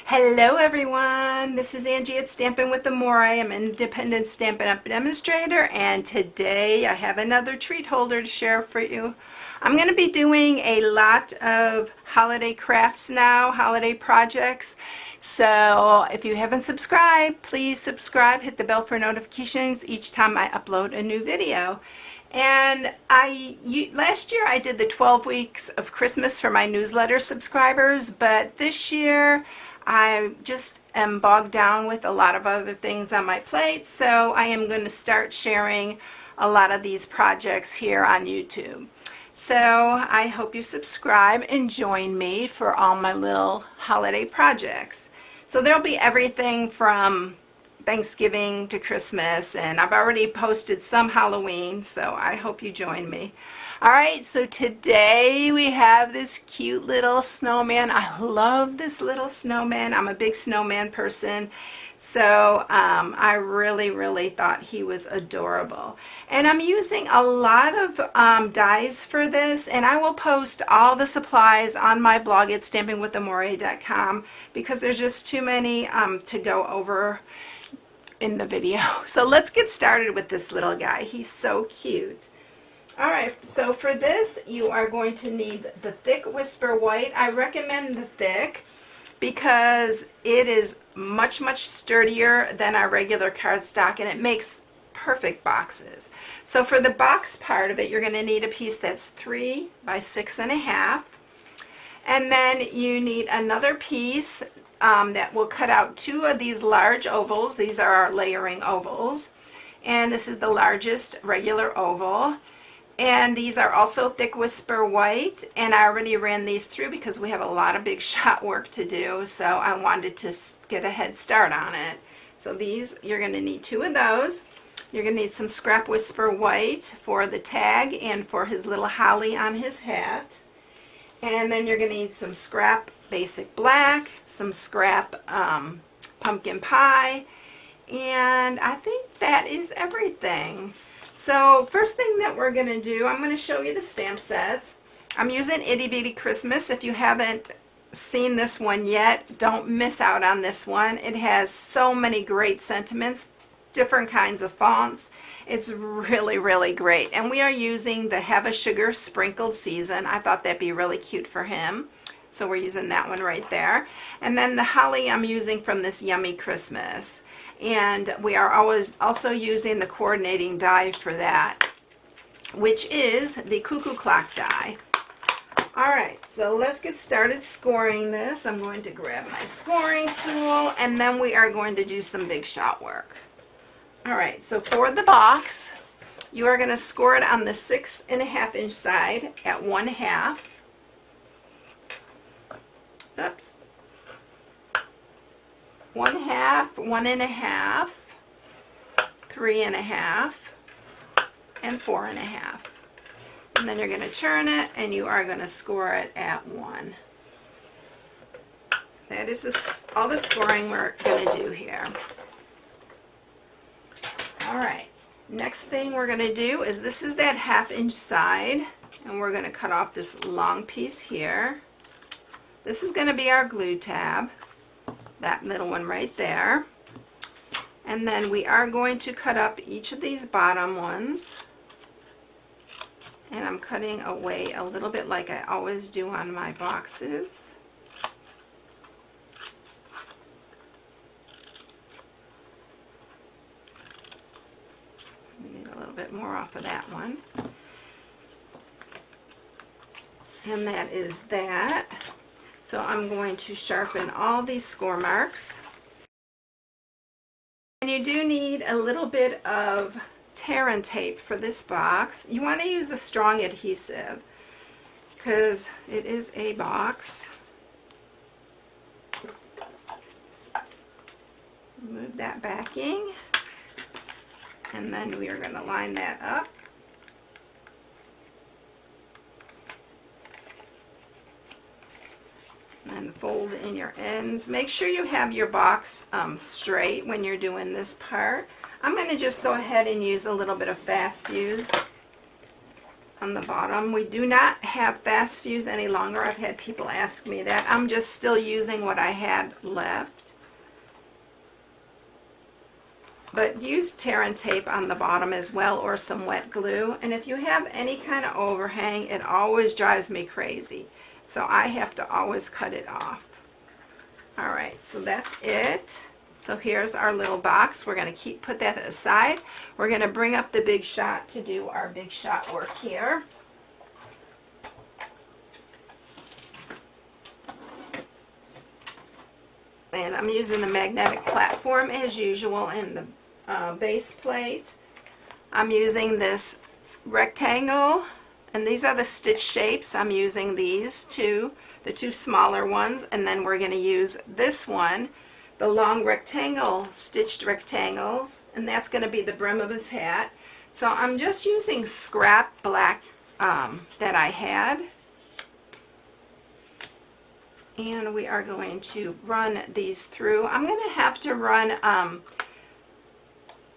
Hello everyone, this is Angie at StampingWithAmore. I am an independent Stampin' Up! Demonstrator, and today I have another treat holder to share for you. I'm going to be doing a lot of holiday crafts now, holiday projects. So if you haven't subscribed, please subscribe, hit the bell for notifications each time I upload a new video. And last year I did the 12 weeks of Christmas for my newsletter subscribers, but this year I just am bogged down with a lot of other things on my plate, so I am going to start sharing a lot of these projects here on YouTube. So I hope you subscribe and join me for all my little holiday projects. So there'll be everything from Thanksgiving to Christmas, and I've already posted some Halloween, so I hope you join me. Alright, so today we have this cute little snowman. I love this little snowman. I'm a big snowman person, so I really thought he was adorable. And I'm using a lot of dies for this, and I will post all the supplies on my blog at StampingWithAmore.com because there's just too many to go over in the video. So let's get started with this little guy. He's so cute. Alright, so for this you are going to need the thick Whisper White. I recommend the thick because it is much sturdier than our regular cardstock, and it makes perfect boxes. So for the box part of it, you're going to need a piece that's 3 by 6.5, and then you need another piece that will cut out 2 of these large ovals. These are our layering ovals, and this is the largest regular oval. And these are also thick Whisper White, and I already ran these through because we have a lot of big shot work to do, so I wanted to get a head start on it. So these, you're going to need 2 of those. You're going to need some scrap Whisper White for the tag and for his little holly on his hat. And then you're going to need some scrap basic black, some scrap pumpkin pie, and I think that is everything. So first thing that we're going to do, I'm going to show you the stamp sets. I'm using Itty Bitty Christmas. If you haven't seen this one yet, don't miss out on this one. It has so many great sentiments, different kinds of fonts. It's really great. And we are using the Have a Sugar Sprinkled Season. I thought that'd be really cute for him. So we're using that one right there. And then the holly I'm using from this Yummy Christmas. And we are always also using the coordinating die for that, which is the Cuckoo Clock die. Alright, so let's get started scoring this. I'm going to grab my scoring tool, and then we are going to do some big shot work. Alright, so for the box, you are going to score it on the 6.5 inch side at 1/2. Oops. 1/2, 1.5, 3.5, and 4.5. And then you're going to turn it, and you are going to score it at 1. That is all the scoring we're going to do here. Alright, next thing we're going to do is, this is that 1/2 inch side, and we're going to cut off this long piece here. This is going to be our glue tab, that little one right there. And then we are going to cut up each of these bottom ones, and I'm cutting away a little bit like I always do on my boxes. We need a little bit more off of that one. And that is that. So I'm going to sharpen all these score marks. And you do need a little bit of tear and tape for this box. You want to use a strong adhesive because it is a box. Move that backing, and then we are going to line that up. And fold in your ends. Make sure you have your box straight when you're doing this part. I'm going to just go ahead and use a little bit of fast fuse on the bottom. We do not have fast fuse any longer. I've had people ask me that. I'm just still using what I had left. But use tear and tape on the bottom as well, or some wet glue. And if you have any kind of overhang, it always drives me crazy. So I have to always cut it off. Alright, so that's it. So here's our little box. We're going to put that aside. We're going to bring up the Big Shot to do our Big Shot work here. And I'm using the magnetic platform as usual in the base plate. I'm using this rectangle, and these are the stitch shapes. I'm using these two, the two smaller ones, and then we're going to use this one, the long rectangle, stitched rectangles, and that's going to be the brim of his hat. So I'm just using scrap black that I had, and we are going to run these through. I'm going to have to run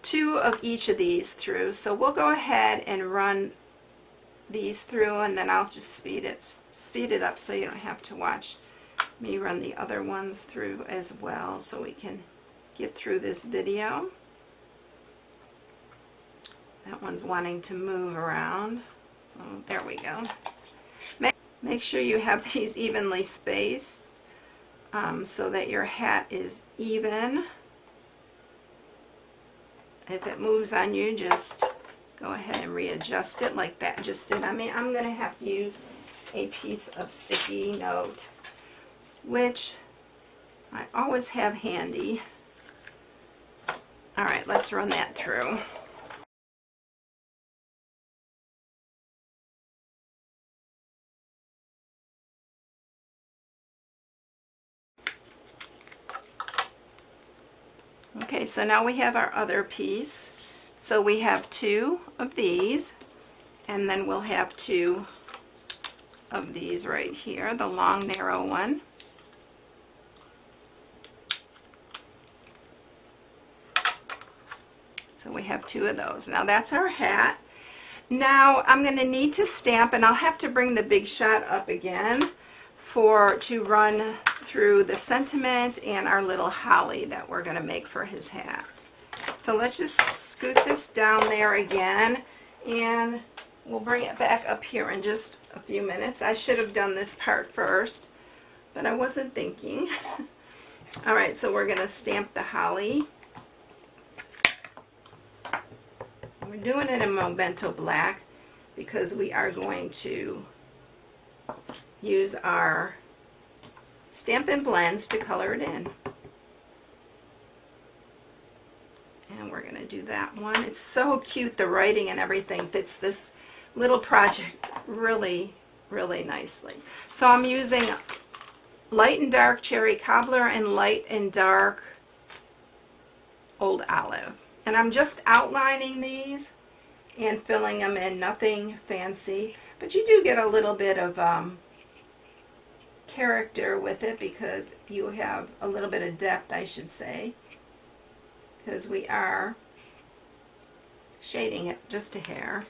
2 of each of these through, so we'll go ahead and run these through, and then I'll just speed it up so you don't have to watch me run the other ones through as well, so we can get through this video. That one's wanting to move around, so there we go. Make sure you have these evenly spaced so that your hat is even. If it moves on you, just go ahead and readjust it like that just did. I mean, I'm going to have to use a piece of sticky note, which I always have handy. Alright, let's run that through. Okay, so now we have our other piece. So we have 2 of these, and then we'll have 2 of these right here, the long narrow one. So we have 2 of those. Now that's our hat. Now I'm going to need to stamp, and I'll have to bring the Big Shot up again to run through the sentiment and our little holly that we're going to make for his hat. So let's just scoot this down there again, and we'll bring it back up here in just a few minutes. I should have done this part first, but I wasn't thinking. Alright, so we're going to stamp the holly. We're doing it in Memento Black because we are going to use our Stampin' Blends to color it in. And we're going to do that one. It's so cute. The writing and everything fits this little project really, really nicely. So I'm using light and dark cherry cobbler and light and dark old olive. And I'm just outlining these and filling them in, nothing fancy. But you do get a little bit of character with it because you have a little bit of depth, I should say, because we are shading it just a hair.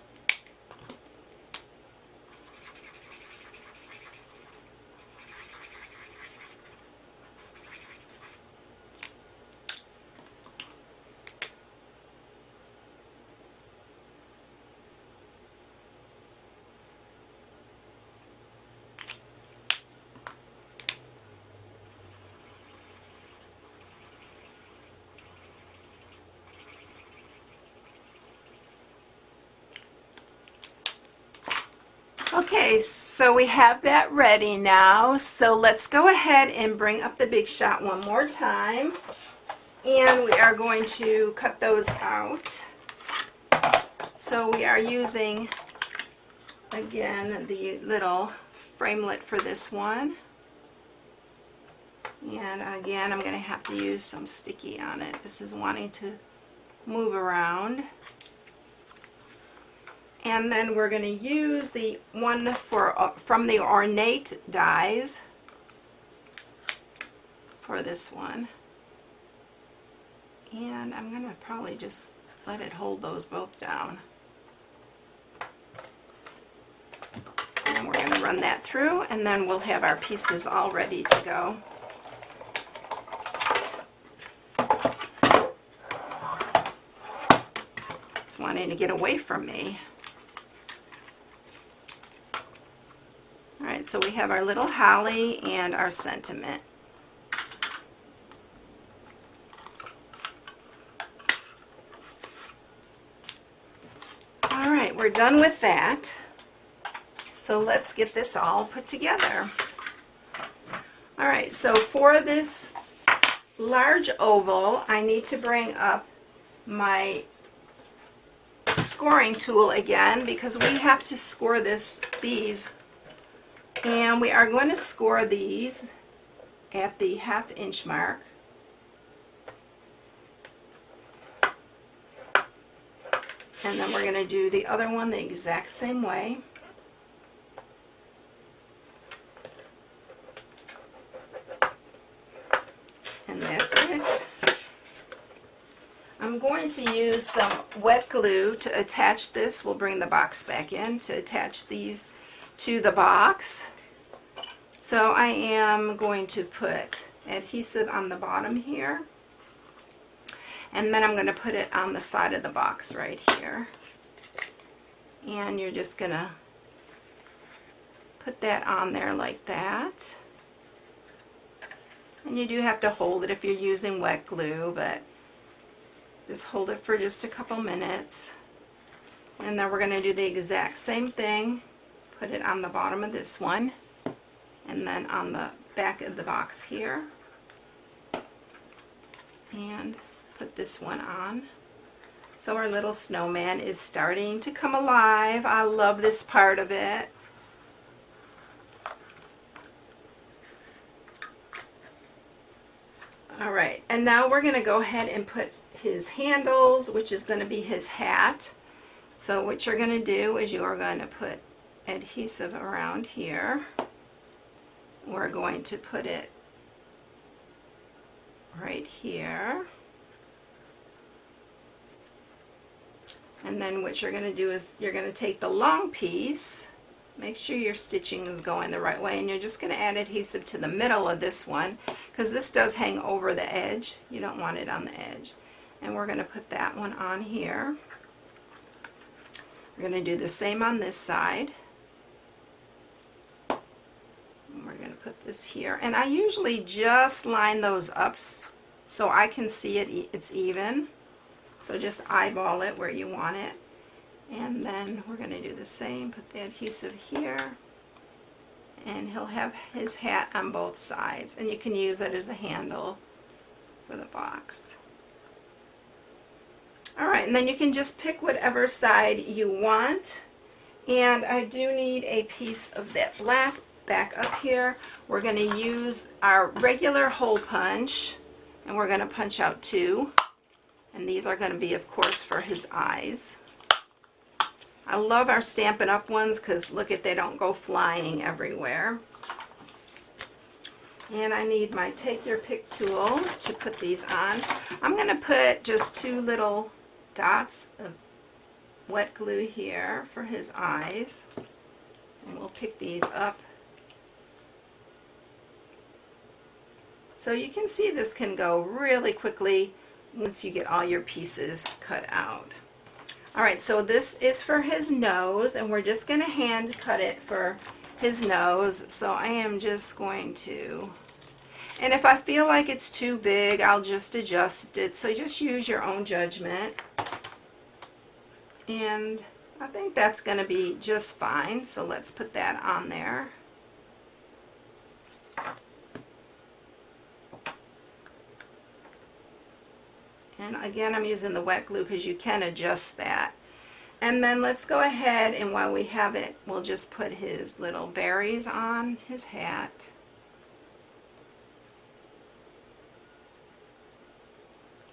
Okay, so we have that ready now. So let's go ahead and bring up the Big Shot one more time. And we are going to cut those out. So we are using, again, the little framelit for this one. And again, I'm going to have to use some sticky on it. This is wanting to move around. And then we're going to use the one from the Ornate dies for this one. And I'm going to probably just let it hold those both down. to run that through, and then we'll have our pieces all ready to go. It's wanting to get away from me. Alright, so we have our little holly and our sentiment. Alright, we're done with that. So let's get this all put together. Alright, so for this large oval, I need to bring up my scoring tool again because we have to score these. And we are going to score these at the 1/2 inch mark. And then we're going to do the other one the exact same way. And that's it. I'm going to use some wet glue to attach this. We'll bring the box back in to attach these to the box. So I am going to put adhesive on the bottom here, and then I'm going to put it on the side of the box right here, and you're just going to put that on there like that. And you do have to hold it if you're using wet glue, but just hold it for just a couple minutes. And then we're going to do the exact same thing. Put it on the bottom of this one, and then on the back of the box here, and put this one on. So our little snowman is starting to come alive. I love this part of it. Alright, and now we're going to go ahead and put his handles, which is going to be his hat. So what you're going to do is you are going to put adhesive around here. We're going to put it right here. And then what you're going to do is you're going to take the long piece, make sure your stitching is going the right way, and you're just going to add adhesive to the middle of this one because this does hang over the edge. You don't want it on the edge. And we're going to put that one on here. We're going to do the same on this side. And we're going to put this here. And I usually just line those up so I can see it's even. So just eyeball it where you want it. And then we're going to do the same. Put the adhesive here. And he'll have his hat on both sides. And you can use it as a handle for the box. Alright, and then you can just pick whatever side you want. And I do need a piece of that black back up here. We're going to use our regular hole punch, and we're going to punch out 2. And these are going to be, of course, for his eyes. I love our Stampin' Up! Ones because look at, they don't go flying everywhere. And I need my Take Your Pick tool to put these on. I'm going to put just 2 little dots of wet glue here for his eyes. And we'll pick these up. So you can see this can go really quickly once you get all your pieces cut out. Alright, so this is for his nose, and we're just going to hand cut it for his nose. So I am just going to, and if I feel like it's too big, I'll just adjust it. So just use your own judgment. And I think that's going to be just fine. So let's put that on there. And again, I'm using the wet glue because you can adjust that. And then let's go ahead, and while we have it, we'll just put his little berries on his hat.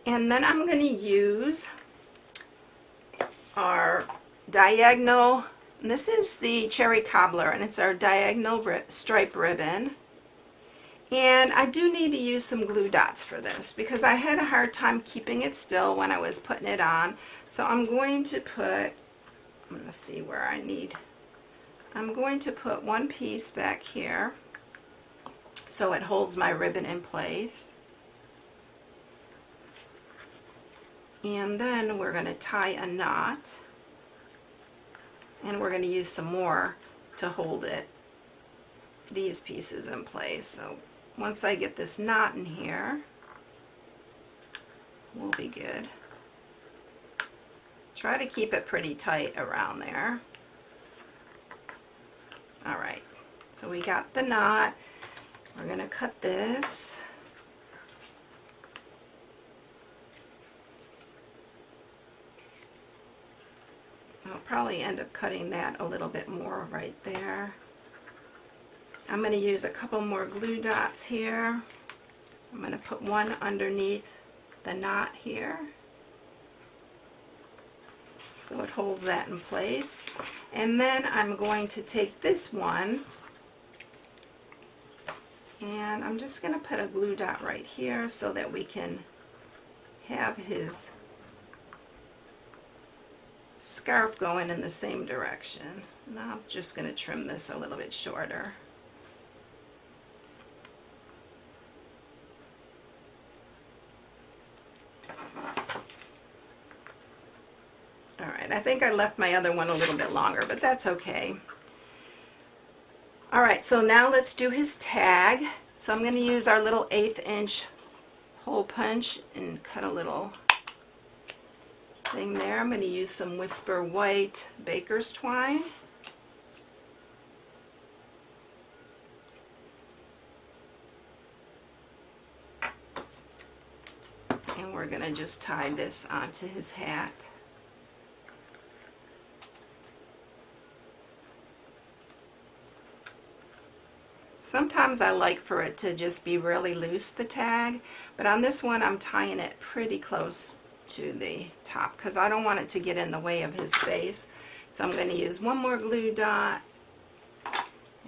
And then I'm going to use our diagonal, and this is the Cherry Cobbler, and it's our diagonal stripe ribbon. And I do need to use some glue dots for this because I had a hard time keeping it still when I was putting it on. So I'm going to put, I'm going to see where I need I'm going to put one piece back here so it holds my ribbon in place. And then we're going to tie a knot, and we're going to use some more to hold these pieces in place. So once I get this knot in here, we'll be good. Try to keep it pretty tight around there. All right, so we got the knot. We're going to cut this. I'll probably end up cutting that a little bit more right there. I'm going to use a couple more glue dots here. I'm going to put one underneath the knot here, so it holds that in place. And then I'm going to take this one, and I'm just going to put a glue dot right here so that we can have his scarf going in the same direction. And I'm just going to trim this a little bit shorter. Alright, I think I left my other one a little bit longer, but that's okay. Alright, so now let's do his tag. So I'm going to use our little 1/8 inch hole punch and cut a little thing there. I'm going to use some Whisper White baker's twine. And we're going to just tie this onto his hat. Sometimes I like for it to just be really loose, the tag, but on this one I'm tying it pretty close to the top because I don't want it to get in the way of his face. So I'm going to use one more glue dot,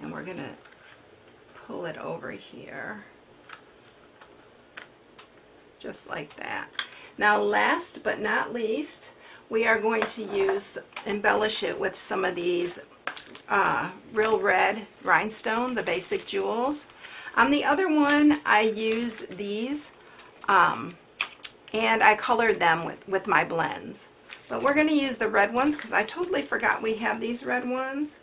and we're going to pull it over here just like that. Now last but not least, we are going to embellish it with some of these real red rhinestone, the basic jewels. On the other one I used these and I colored them with my blends. But we're going to use the red ones because I totally forgot we have these red ones.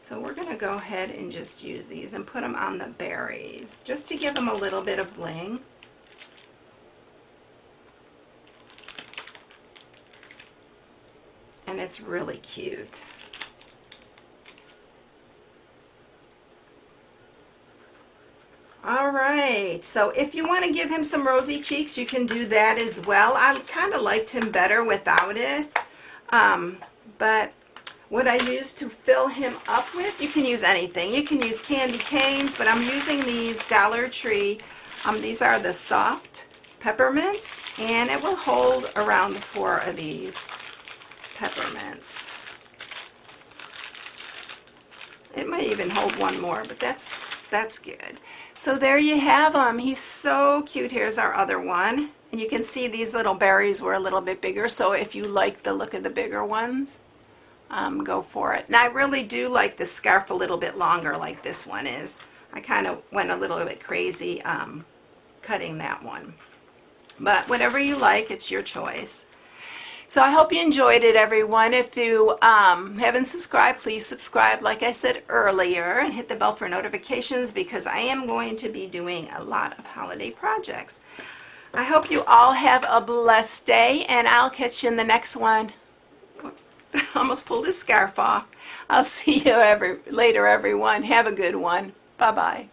So we're going to go ahead and just use these and put them on the berries just to give them a little bit of bling. And it's really cute. Alright, so if you want to give him some rosy cheeks, you can do that as well. I kind of liked him better without it. But what I used to fill him up with, you can use anything. You can use candy canes, but I'm using these Dollar Tree. These are the soft peppermints, and it will hold around 4 of these peppermints. It might even hold one more, but that's good. So there you have him. He's so cute. Here's our other one. And you can see these little berries were a little bit bigger, so if you like the look of the bigger ones, go for it. And I really do like the scarf a little bit longer like this one is. I kind of went a little bit crazy cutting that one. But whatever you like, it's your choice. So I hope you enjoyed it, everyone. If you haven't subscribed, please subscribe like I said earlier, and hit the bell for notifications because I am going to be doing a lot of holiday projects. I hope you all have a blessed day, and I'll catch you in the next one. I almost pulled his scarf off. I'll see you later, everyone. Have a good one. Bye-bye.